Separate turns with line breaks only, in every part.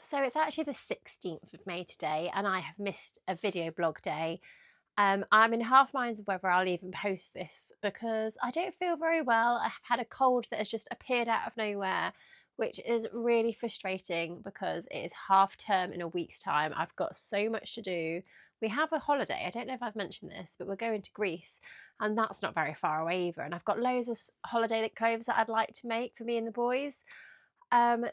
So it's actually the 16th of May today, and I have missed a video blog day. I'm in half minds of whether I'll even post this because I don't feel very well. I've had a cold that has just appeared out of nowhere, which is really frustrating because it is half term in a week's time. I've got so much to do. We have a holiday. I don't know if I've mentioned this, but we're going to Greece, and that's not very far away either. And I've got loads of holiday clothes that I'd like to make for me and the boys.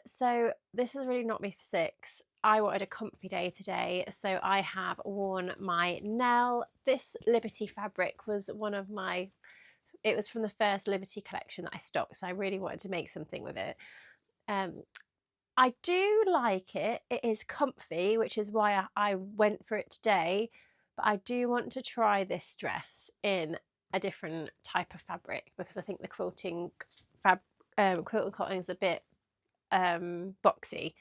So this has really knocked me for six. I wanted a comfy day today, so I have worn my Nell. This Liberty fabric was it was from the first Liberty collection that I stocked, so I really wanted to make something with it. I do like it. It is comfy, which is why I went for it today, but I do want to try this dress in a different type of fabric because I think the quilting cotton is a bit boxy.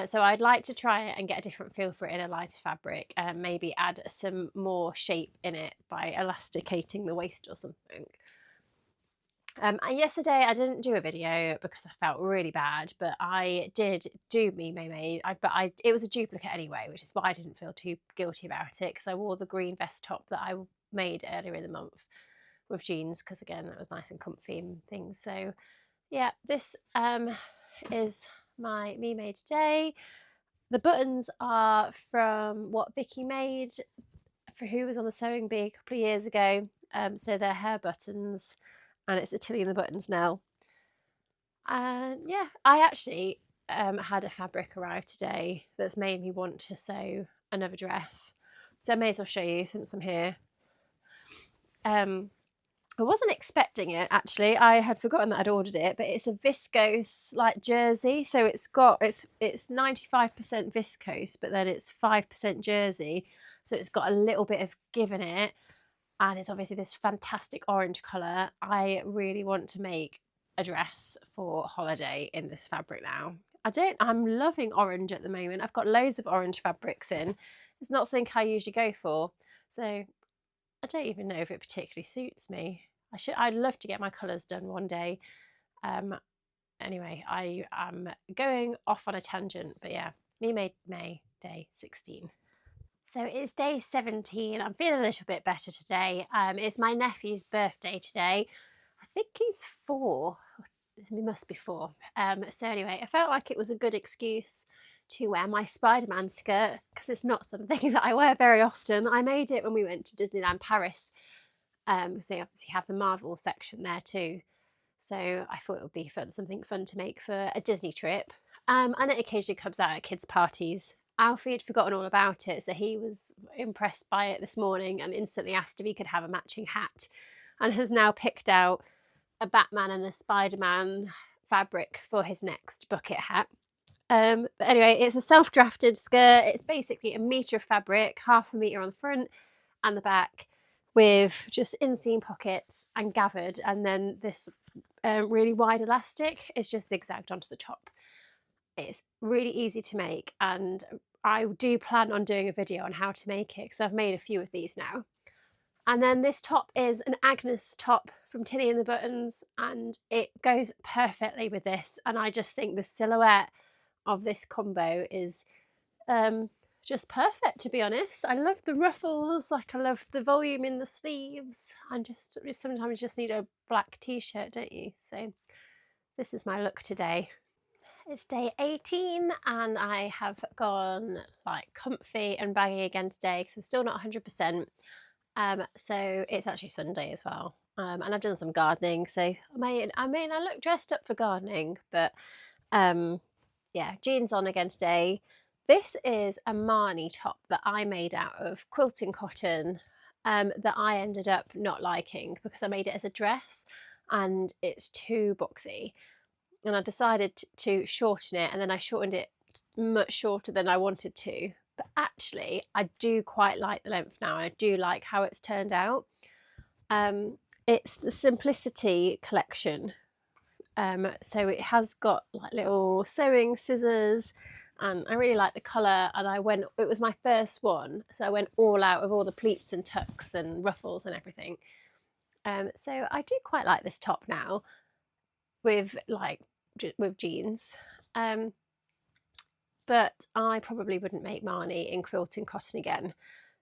So I'd like to try it and get a different feel for it in a lighter fabric and maybe add some more shape in it by elasticating the waist or something. And yesterday I didn't do a video because I felt really bad, but I did do me made. It was a duplicate anyway, which is why I didn't feel too guilty about it because I wore the green vest top that I made earlier in the month with jeans because again that was nice and comfy and things. So yeah, this is my me made today. The buttons are from what Vicky made for who was on the sewing bee a couple of years ago. So they're hair buttons, and it's the Tilly and the Buttons Nell. And yeah, I actually had a fabric arrive today that's made me want to sew another dress. So I may as well show you since I'm here. I wasn't expecting it actually. I had forgotten that I'd ordered it, but it's a viscose like jersey. So it's 95% viscose, but then it's 5% jersey. So it's got a little bit of give in it. And it's obviously this fantastic orange colour. I really want to make a dress for holiday in this fabric now. I'm loving orange at the moment. I've got loads of orange fabrics in. It's not something I usually go for. So I don't even know if it particularly suits me. I'd love to get my colours done one day. Anyway, I am going off on a tangent, but yeah, me made May, day 16. So it's day 17. I'm feeling a little bit better today. It's my nephew's birthday today. I think he's 4. He must be 4. So anyway, I felt like it was a good excuse to wear my Spider-Man skirt because it's not something that I wear very often. I made it when we went to Disneyland Paris. So you obviously have the Marvel section there too. So I thought it would be something fun to make for a Disney trip. And it occasionally comes out at kids' parties. Alfie had forgotten all about it, so he was impressed by it this morning and instantly asked if he could have a matching hat and has now picked out a Batman and a Spider-Man fabric for his next bucket hat. But anyway, it's a self-drafted skirt. It's basically a metre of fabric, half a metre on the front and the back, with just inseam pockets and gathered, and then this really wide elastic is just zigzagged onto the top. It's really easy to make, and I do plan on doing a video on how to make it because I've made a few of these now. And then this top is an Agnes top from Tilly and the Buttons, and it goes perfectly with this, and I just think the silhouette of this combo is just perfect, to be honest. I love the ruffles, like I love the volume in the sleeves, and sometimes you just need a black t-shirt, don't you? So this is my look today. It's day 18 and I have gone like comfy and baggy again today because I'm still not 100%. So it's actually Sunday as well, and I've done some gardening, so I look dressed up for gardening, but yeah, jeans on again today. This is a Marnie top that I made out of quilting cotton that I ended up not liking because I made it as a dress and it's too boxy. And I decided to shorten it, and then I shortened it much shorter than I wanted to. But actually, I do quite like the length now, and I do like how it's turned out. It's the Simplicity collection. So it has got like little sewing scissors, and I really like the colour, and it was my first one, so I went all out with all the pleats and tucks and ruffles and everything. So I do quite like this top now with jeans. but I probably wouldn't make Marnie in quilting cotton again,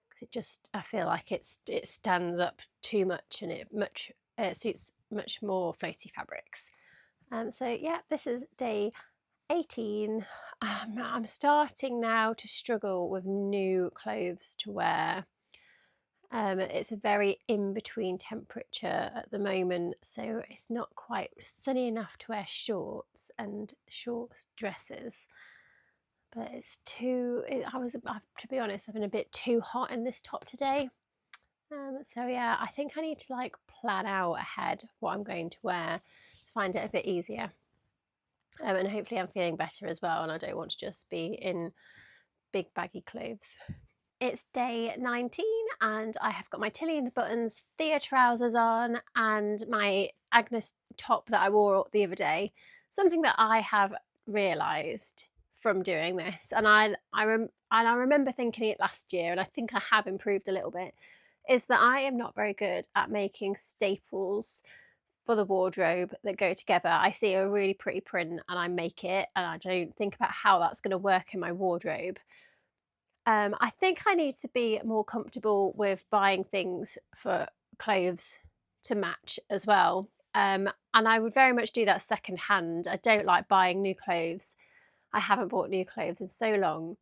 because it just, I feel like it stands up too much, and it suits much more floaty fabrics. So yeah, this is day 18. I'm starting now to struggle with new clothes to wear. It's a very in-between temperature at the moment, so it's not quite sunny enough to wear shorts and short dresses. But it's too, to be honest, I've been a bit too hot in this top today. So yeah, I think I need to like plan out ahead what I'm going to wear to find it a bit easier. And hopefully I'm feeling better as well, and I don't want to just be in big baggy clothes. It's day 19 and I have got my Tilly and the Buttons Thea trousers on and my Agnes top that I wore the other day. Something that I have realised from doing this, and I remember thinking it last year, and I think I have improved a little bit, is that I am not very good at making staples for the wardrobe that go together. I see a really pretty print and I make it, and I don't think about how that's going to work in my wardrobe. I think I need to be more comfortable with buying things for clothes to match as well. And I would very much do that second hand. I don't like buying new clothes. I haven't bought new clothes in so long.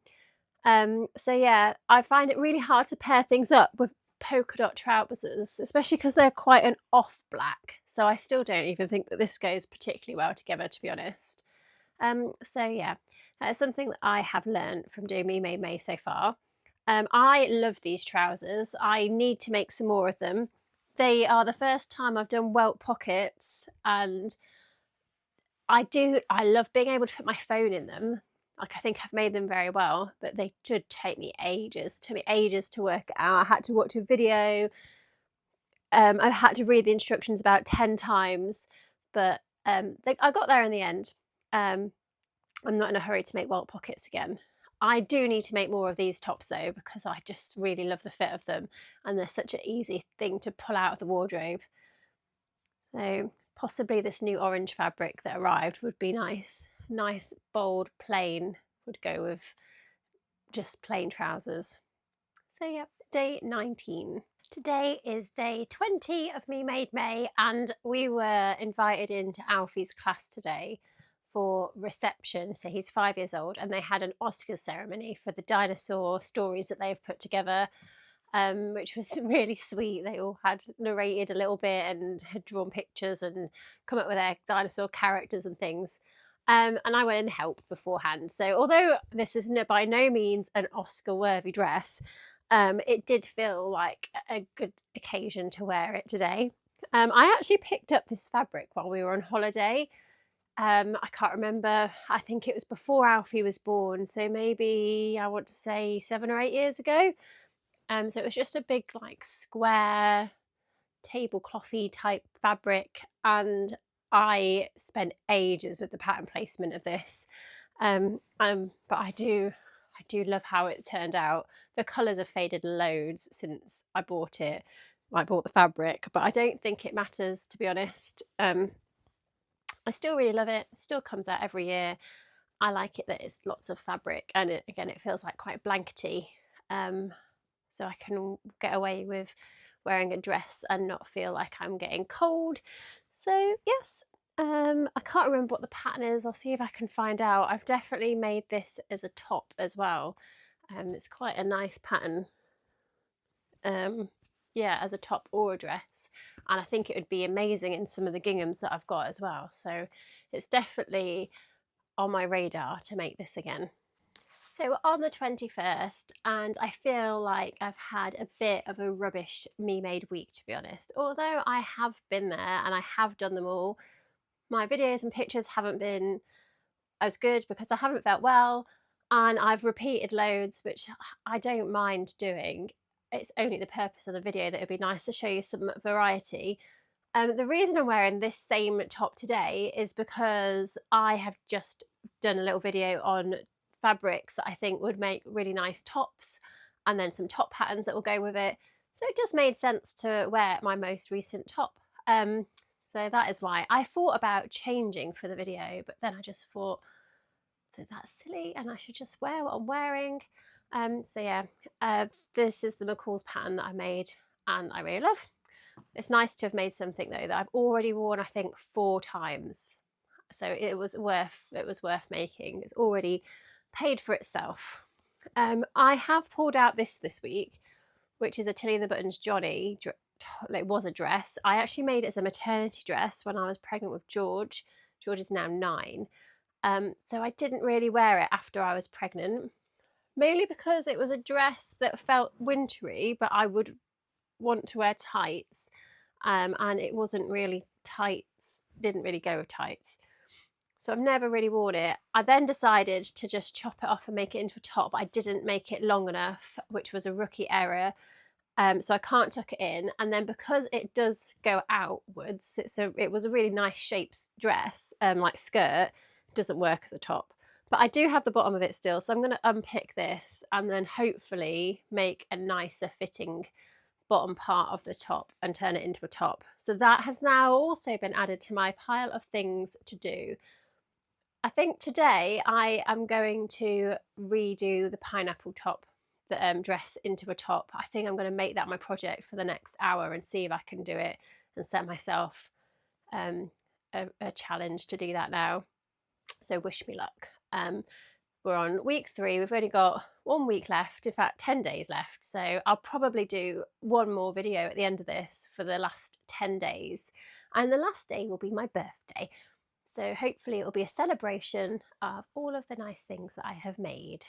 So yeah, I find it really hard to pair things up with polka dot trousers, especially because they're quite an off black. So I still don't even think that this goes particularly well together, to be honest. So yeah, that is something that I have learned from doing Me Made May so far. I love these trousers. I need to make some more of them. They are the first time I've done welt pockets, and I love being able to put my phone in them. Like, I think I've made them very well, but they should take me ages. It took me ages to work it out. I had to watch a video. I had to read the instructions about 10 times, but I got there in the end. I'm not in a hurry to make welt pockets again. I do need to make more of these tops though, because I just really love the fit of them, and they're such an easy thing to pull out of the wardrobe. So possibly this new orange fabric that arrived would be nice. Nice, bold, plain would go with just plain trousers. So yeah, day 19. Today is day 20 of Me Made May, and we were invited into Alfie's class today for reception. So he's 5 years old, and they had an Oscars ceremony for the dinosaur stories that they've put together, which was really sweet. They all had narrated a little bit and had drawn pictures and come up with their dinosaur characters and things. And I went and helped beforehand. So although this is by no means an Oscar-worthy dress, it did feel like a good occasion to wear it today. I actually picked up this fabric while we were on holiday. I can't remember. I think it was before Alfie was born, so maybe I want to say 7 or 8 years ago. So it was just a big like square tableclothy type fabric, and I spent ages with the pattern placement of this. But I do love how it turned out. The colours have faded loads since I bought it. I bought the fabric, but I don't think it matters, to be honest. I still really love it. It still comes out every year. I like it that it's lots of fabric, and it feels like quite blankety. So I can get away with wearing a dress and not feel like I'm getting cold. So yes, I can't remember what the pattern is. I'll see if I can find out. I've definitely made this as a top as well. It's quite a nice pattern. Yeah, as a top or a dress, and I think it would be amazing in some of the ginghams that I've got as well. So it's definitely on my radar to make this again. So we're on the 21st, and I feel like I've had a bit of a rubbish Me Made week, to be honest. Although I have been there and I have done them all, my videos and pictures haven't been as good because I haven't felt well, and I've repeated loads, which I don't mind doing. It's only the purpose of the video that it'd be nice to show you some variety. The reason I'm wearing this same top today is because I have just done a little video on fabrics that I think would make really nice tops, and then some top patterns that will go with it. So it just made sense to wear my most recent top. So that is why I thought about changing for the video, but then I just thought that that's silly and I should just wear what I'm wearing. So yeah, this is the McCalls pattern that I made and I really love. It's nice to have made something though that I've already worn, I think 4 times. So it was worth making. It's already paid for itself. I have pulled out this week, which is a Tilly and the Buttons Johnny. It was a dress. I actually made it as a maternity dress when I was pregnant with George. George is now 9. So I didn't really wear it after I was pregnant, mainly because it was a dress that felt wintry, but I would want to wear tights, and it wasn't really tights, didn't really go with tights. So I've never really worn it. I then decided to just chop it off and make it into a top. I didn't make it long enough, which was a rookie error. So I can't tuck it in. And then because it does go outwards, so it was a really nice shaped dress, like skirt, doesn't work as a top. But I do have the bottom of it still, so I'm going to unpick this and then hopefully make a nicer fitting bottom part of the top and turn it into a top. So that has now also been added to my pile of things to do. I think today I am going to redo the pineapple top, the dress into a top. I think I'm going to make that my project for the next hour and see if I can do it and set myself a challenge to do that now. So wish me luck. We're on week 3. We've only got 1 week left, in fact 10 days left. So I'll probably do 1 more video at the end of this for the last 10 days. And the last day will be my birthday. So hopefully it will be a celebration of all of the nice things that I have made.